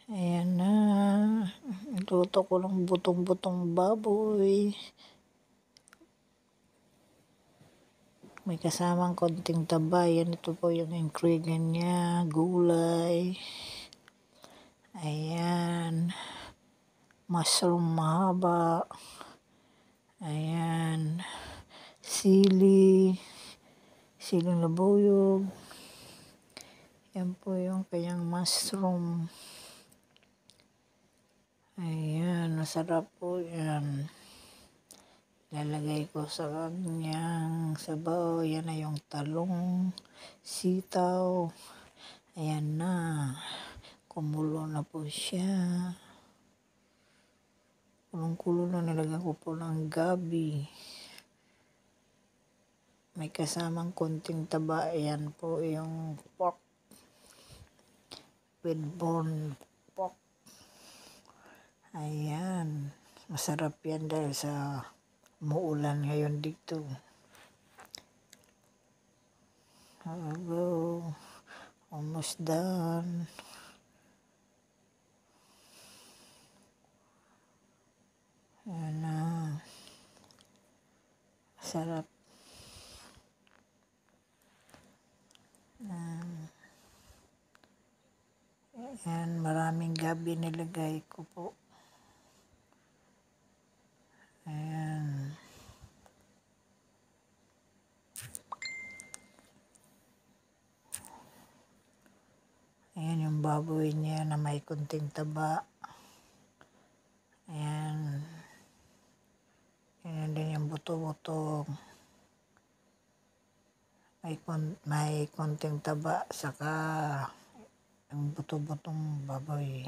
Ayan na. Luto ko ng butong-butong baboy. May kasamang konting taba. Yan, ito po yung ingredient niya. Gulay. Ayan. Mushroom mahaba. Ayan. Sili. Siling labuyog. Yan po yung kanyang mushroom. Ayan, masarap po yan. Lalagay ko sa kanyang sabaw. Yan na yung talong, sitaw. Ayan na. Kumulo na po siya. Kulong-kulo na, nilagyan ko po ng gabi. May kasamang konting taba. Ayan po yung pork. With bone pork. Ayan. Masarap yan dahil sa umuulan ngayon dito. Hello. Almost done. Ayan na. Masarap. Ayan, maraming gabi nilagay ko po. Ayan. Ayan yung baboy niya na may kunting taba. Ayan. Ayan din yung buto-buto. May konting taba. Saka yung buto-butong baboy.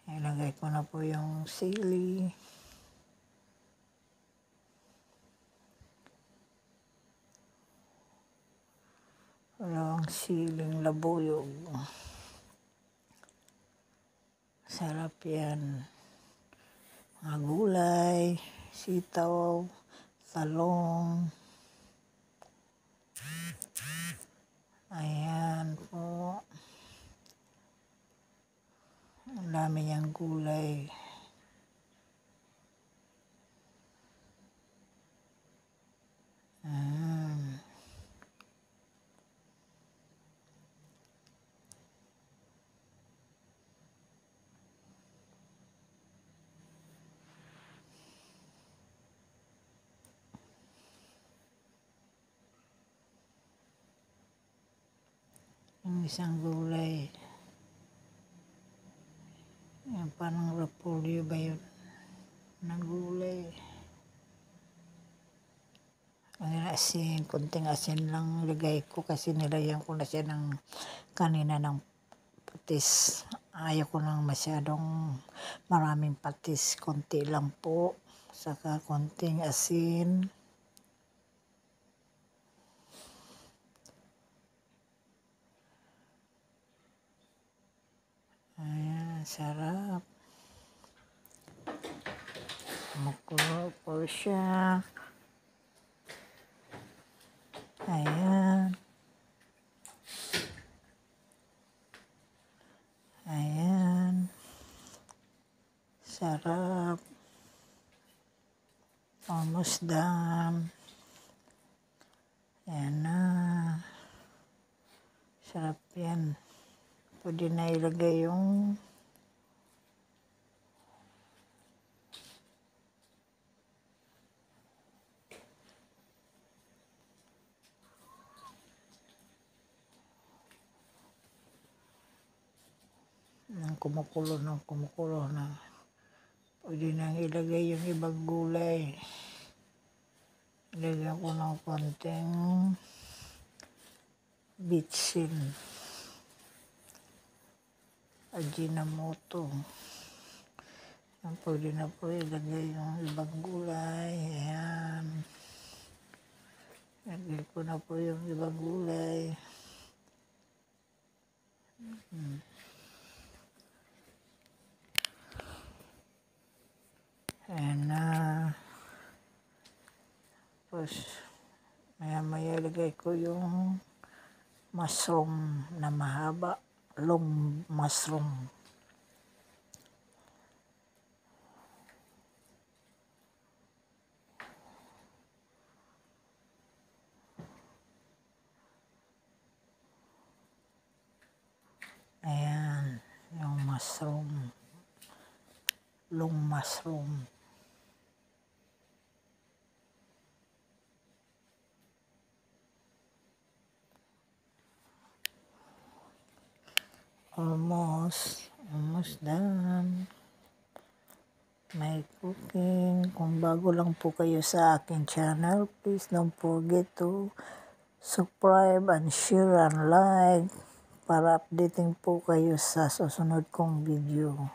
Ilagay ko na po yung sili. Walang siling labuyog. Sarap yan. Mga gulay, sitaw, talong. Ayan po. Ang dami niyang gulay. Yung isang gulay. Yung parang repolyo ba yun? Na gulay. Ang asin, kunting asin lang lagay ko kasi nilagyan ko na siya ng kanina ng patis. Ayaw ko nang masyadong maraming patis. Konti lang po. Saka konting asin. Ayan, sarap. Makulo po siya. Ayan. Ayan. Sarap. Almost done. Ayan na. Sarap yan. Pwede na ilagay yung kumukulo na. Pwede nang ilagay yung ibang gulay. Ilagay ko ng konting bitsin. Ajinomoto. Pwede na po ilagay yung ibang gulay. Ayan. Ilagay ko na po yung ibang gulay. Ayan na. Tapos, maya-maya ilagay ko yung mushroom na mahaba, long mushroom. Ayan, yung mushroom, long mushroom. Almost done. My cooking. Kung bago lang po kayo sa akin channel, please don't forget to subscribe and share and like para updating po kayo sa susunod kong video.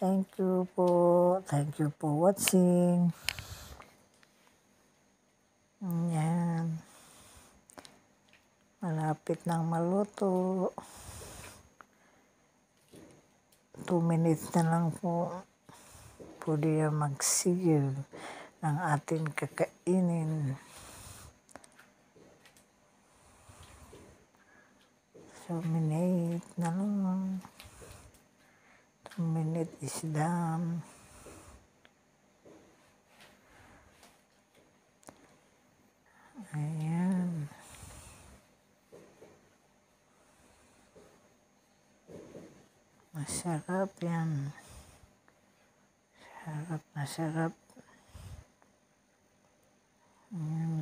Thank you po. Thank you for watching. Yan. Malapit nang maluto. 2 minutes na lang po. Pwede yan magsigil ng ating kakainin. So, minute na lang. 2 minutes is done. Ayan. Masarap yan. Sarap na sarap. Ayan,